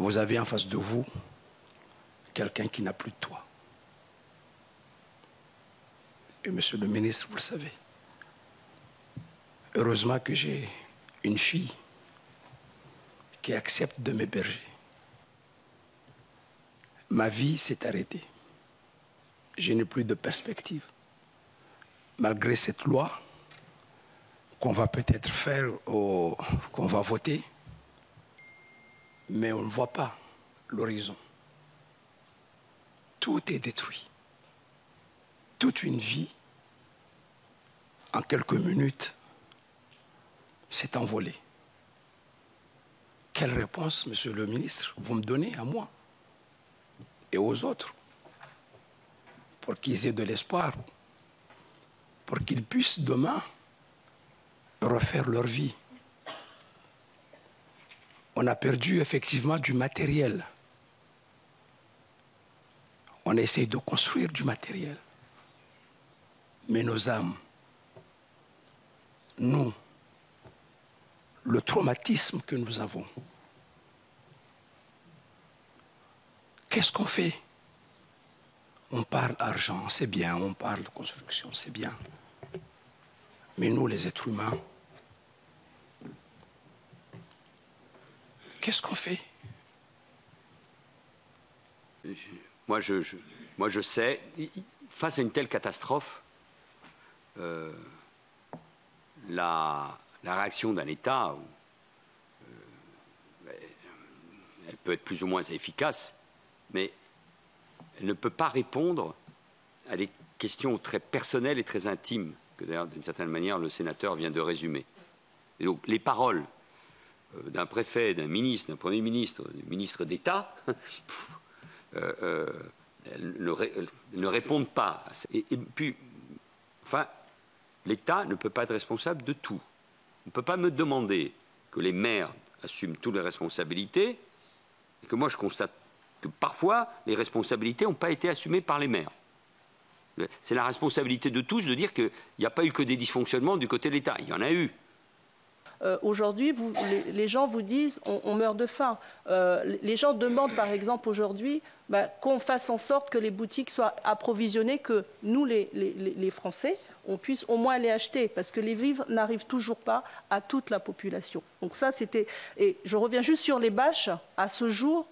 vous avez en face de vous quelqu'un qui n'a plus de toit. Et monsieur le ministre, vous le savez, heureusement que j'ai une fille qui accepte de m'héberger. Ma vie s'est arrêtée. Je n'ai plus de perspective. Malgré cette loi qu'on va peut-être faire, qu'on va voter, mais on ne voit pas l'horizon. Tout est détruit. Toute une vie, en quelques minutes, s'est envolée. Quelle réponse, monsieur le ministre, vous me donnez à moi et aux autres pour qu'ils aient de l'espoir, pour qu'ils puissent demain refaire leur vie? On a perdu effectivement du matériel. On essaye de construire du matériel. Mais nos âmes, nous, le traumatisme que nous avons, qu'est-ce qu'on fait? On parle argent, c'est bien, on parle construction, c'est bien. Mais nous, les êtres humains, qu'est-ce qu'on fait? Moi, je sais, face à une telle catastrophe, la réaction d'un État, elle peut être plus ou moins efficace, mais elle ne peut pas répondre à des questions très personnelles et très intimes, que d'ailleurs, d'une certaine manière, le sénateur vient de résumer. Et donc, les paroles d'un préfet, d'un ministre, d'un Premier ministre, du ministre d'État, elles ne répondent pas. Et puis, enfin, l'État ne peut pas être responsable de tout. On ne peut pas me demander que les maires assument toutes les responsabilités et que moi je constate que parfois les responsabilités n'ont pas été assumées par les maires. C'est la responsabilité de tous de dire qu'il n'y a pas eu que des dysfonctionnements du côté de l'État. Il y en a eu. Aujourd'hui, les gens vous disent on meurt de faim. Les gens demandent par exemple aujourd'hui qu'on fasse en sorte que les boutiques soient approvisionnées, que nous les Français, on puisse au moins les acheter, parce que les vivres n'arrivent toujours pas à toute la population. Donc ça, c'était... Et je reviens juste sur les bâches. À ce jour,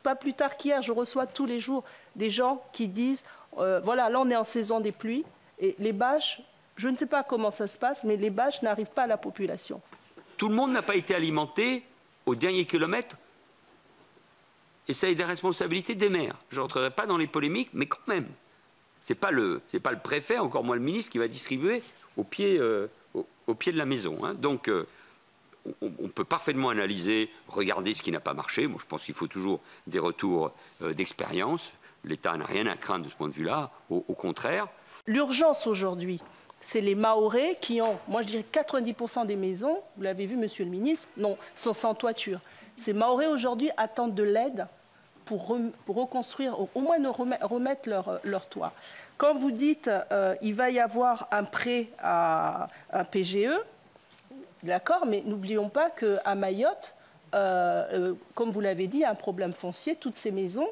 pas plus tard qu'hier, je reçois tous les jours des gens qui disent voilà, là on est en saison des pluies, et les bâches, je ne sais pas comment ça se passe, mais les bâches n'arrivent pas à la population. Tout le monde n'a pas été alimenté au dernier kilomètre. Et ça est des responsabilités des maires. Je n'entrerai pas dans les polémiques, mais quand même. Ce n'est pas le préfet, encore moins le ministre, qui va distribuer au pied de la maison. Hein. Donc, on peut parfaitement analyser, regarder ce qui n'a pas marché. Moi, je pense qu'il faut toujours des retours d'expérience. L'État n'a rien à craindre de ce point de vue-là, au contraire. L'urgence aujourd'hui, c'est les Mahorais qui ont, moi je dirais 90% des maisons, vous l'avez vu monsieur le ministre, sont sans toiture. Ces Mahorais aujourd'hui attendent de l'aide pour reconstruire, au moins remettre leur toit. Quand vous dites il va y avoir un prêt à un PGE, d'accord, mais n'oublions pas qu'à Mayotte, comme vous l'avez dit, il y a un problème foncier, toutes ces maisons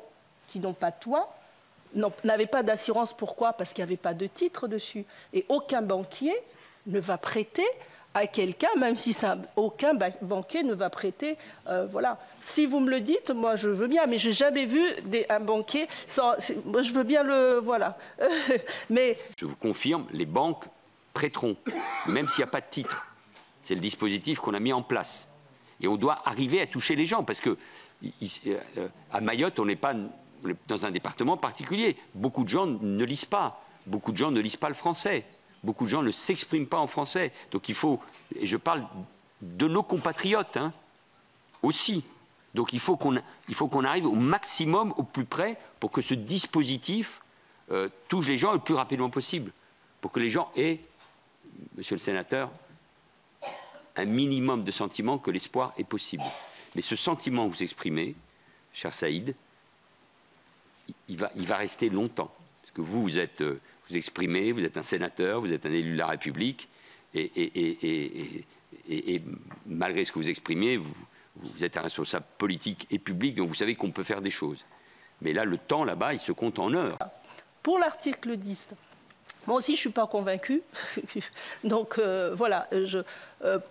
qui n'ont pas de toit, n'avaient pas d'assurance. Pourquoi? Parce qu'il n'y avait pas de titre dessus. Et aucun banquier ne va prêter à quelqu'un, même si aucun banquier ne va prêter. Voilà. Si vous me le dites, moi je veux bien, mais je n'ai jamais vu un banquier moi je veux bien le... Voilà. Mais... Je vous confirme, les banques prêteront, même s'il n'y a pas de titre. C'est le dispositif qu'on a mis en place. Et on doit arriver à toucher les gens, parce que à Mayotte, on n'est pas dans un département particulier. Beaucoup de gens ne lisent pas. Beaucoup de gens ne lisent pas le français. Beaucoup de gens ne s'expriment pas en français. Donc il faut, et je parle de nos compatriotes aussi. Donc il faut qu'on arrive au maximum, au plus près, pour que ce dispositif touche les gens le plus rapidement possible. Pour que les gens aient, monsieur le sénateur, un minimum de sentiment que l'espoir est possible. Mais ce sentiment que vous exprimez, cher Saïd, il va rester longtemps. Parce que vous exprimez, vous êtes un sénateur, vous êtes un élu de la République, et malgré ce que vous exprimez, Vous êtes un responsable politique et public, donc vous savez qu'on peut faire des choses. Mais là, le temps, là-bas, il se compte en heures. Pour l'article 10, moi aussi, je ne suis pas convaincue. Donc, voilà.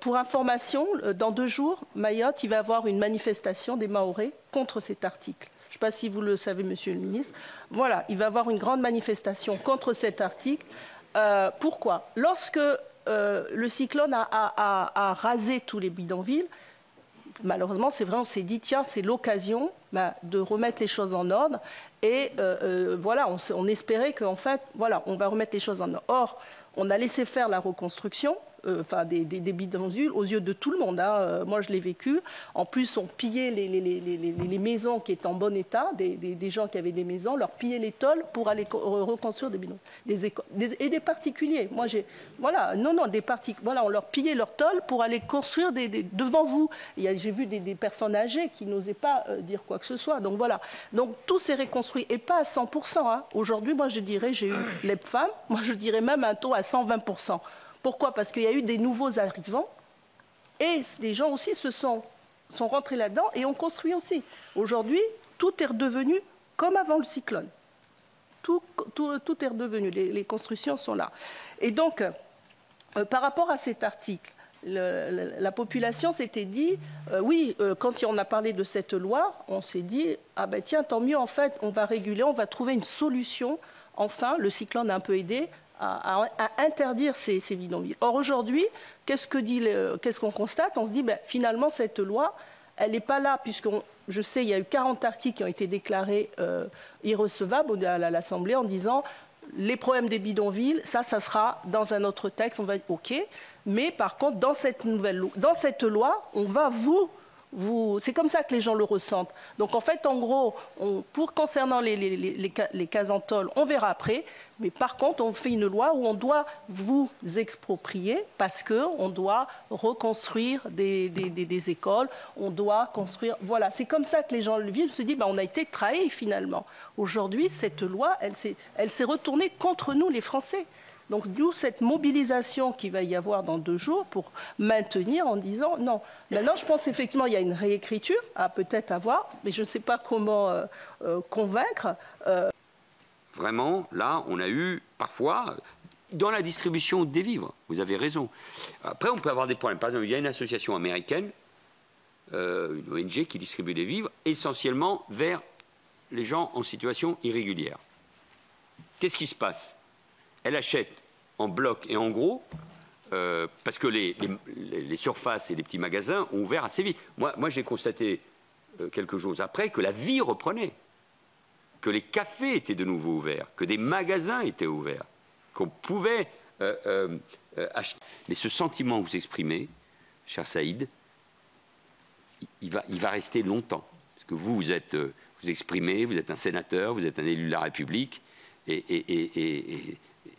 Pour information, dans 2 jours, Mayotte, il va y avoir une manifestation des Mahorais contre cet article. Je ne sais pas si vous le savez, Monsieur le ministre. Voilà, il va y avoir une grande manifestation contre cet article. Pourquoi? Lorsque le cyclone a rasé tous les bidonvilles, malheureusement, c'est vrai, on s'est dit, tiens, c'est l'occasion de remettre les choses en ordre. Et voilà, on espérait qu'en fait, voilà, on va remettre les choses en ordre. Or, on a laissé faire la reconstruction, des bidonvilles aux yeux de tout le monde. Hein. Moi, je l'ai vécu. En plus, on pillait les maisons qui étaient en bon état, des gens qui avaient des maisons, leur pillait les tôles pour aller reconstruire des bidonvilles, des écoles, et des particuliers. Moi, voilà, on leur pillait leurs tôles pour aller construire devant vous. J'ai vu des personnes âgées qui n'osaient pas dire quoi que ce soit. Donc voilà. Donc tout s'est reconstruit et pas à 100%. Hein. Aujourd'hui, moi, je dirais, j'ai eu les femmes. Moi, je dirais même un taux à 120%. Pourquoi? Parce qu'il y a eu des nouveaux arrivants et des gens aussi sont rentrés là-dedans et ont construit aussi. Aujourd'hui, tout est redevenu comme avant le cyclone. Tout est redevenu, les constructions sont là. Et donc, par rapport à cet article, la population s'était dit, quand on a parlé de cette loi, on s'est dit, ah ben tiens, tant mieux, en fait, on va réguler, on va trouver une solution. Enfin, le cyclone a un peu aidé à interdire ces bidonvilles. Or, aujourd'hui, qu'est-ce qu'on constate? On se dit, finalement, cette loi, elle n'est pas là, je sais, il y a eu 40 articles qui ont été déclarés irrecevables à l'Assemblée en disant, les problèmes des bidonvilles, ça sera dans un autre texte, on va être OK. Mais par contre, dans cette loi, on va c'est comme ça que les gens le ressentent. Donc en fait, en gros, concernant les cases en tôle, on verra après. Mais par contre, on fait une loi où on doit vous exproprier parce qu'on doit reconstruire des écoles, on doit construire... Voilà, c'est comme ça que les gens le vivent. Ils se disent, on a été trahis finalement. Aujourd'hui, cette loi, elle s'est retournée contre nous, les Français. Donc, d'où cette mobilisation qu'il va y avoir dans 2 jours pour maintenir en disant non. Maintenant, je pense effectivement il y a une réécriture à peut-être avoir, mais je ne sais pas comment convaincre. Vraiment, là, on a eu parfois, dans la distribution des vivres, vous avez raison. Après, on peut avoir des problèmes. Par exemple, il y a une association américaine, une ONG, qui distribue des vivres essentiellement vers les gens en situation irrégulière. Qu'est-ce qui se passe? Elle achète en bloc et en gros, parce que les surfaces et les petits magasins ont ouvert assez vite. Moi j'ai constaté quelques jours après que la vie reprenait, que les cafés étaient de nouveau ouverts, que des magasins étaient ouverts, qu'on pouvait acheter. Mais ce sentiment que vous exprimez, cher Saïd, il va rester longtemps. Parce que vous exprimez, vous êtes un sénateur, vous êtes un élu de la République,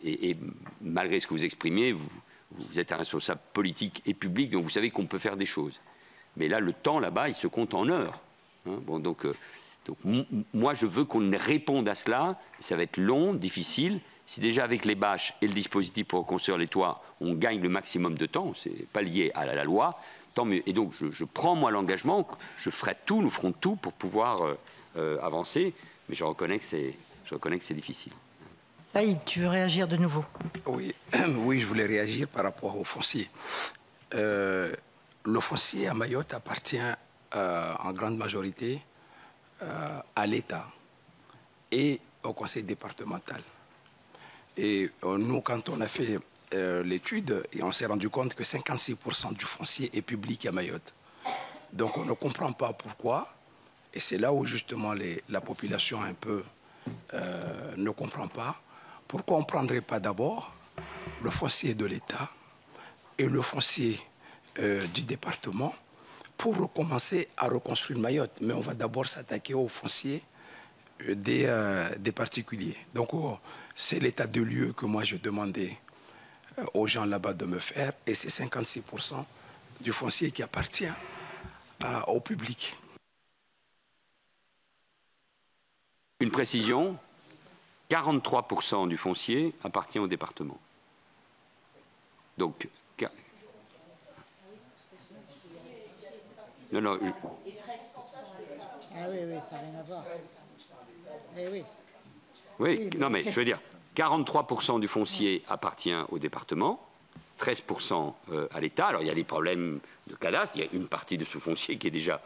et malgré ce que vous exprimiez, vous êtes un responsable politique et public, donc vous savez qu'on peut faire des choses. Mais là, le temps, là-bas, il se compte en heures. Hein, bon, donc, moi, je veux qu'on réponde à cela. Ça va être long, difficile. Si déjà, avec les bâches et le dispositif pour reconstruire les toits, on gagne le maximum de temps, ce n'est pas lié à la loi, tant mieux. Et donc, je prends, moi, l'engagement, je ferai tout, nous ferons tout pour pouvoir avancer. Mais je reconnais que c'est difficile. Saïd, tu veux réagir de nouveau? Oui, je voulais réagir par rapport au foncier. Le foncier à Mayotte appartient en grande majorité à l'État et au conseil départemental. Et nous, quand on a fait l'étude, on s'est rendu compte que 56% du foncier est public à Mayotte. Donc on ne comprend pas pourquoi, et c'est là où justement la population un peu ne comprend pas. Pourquoi on ne prendrait pas d'abord le foncier de l'État et le foncier du département pour recommencer à reconstruire Mayotte? Mais on va d'abord s'attaquer au foncier des particuliers. Donc c'est l'état de lieu que moi je demandais aux gens là-bas de me faire, et c'est 56% du foncier qui appartient au public. Une précision, 43% du foncier appartient au département. Donc, Non, non. Ah oui, oui, ça n'a rien à voir. Eh oui. Oui, non, mais je veux dire, 43% du foncier appartient au département, 13% à l'État. Alors, il y a des problèmes de cadastre, il y a une partie de ce foncier qui est déjà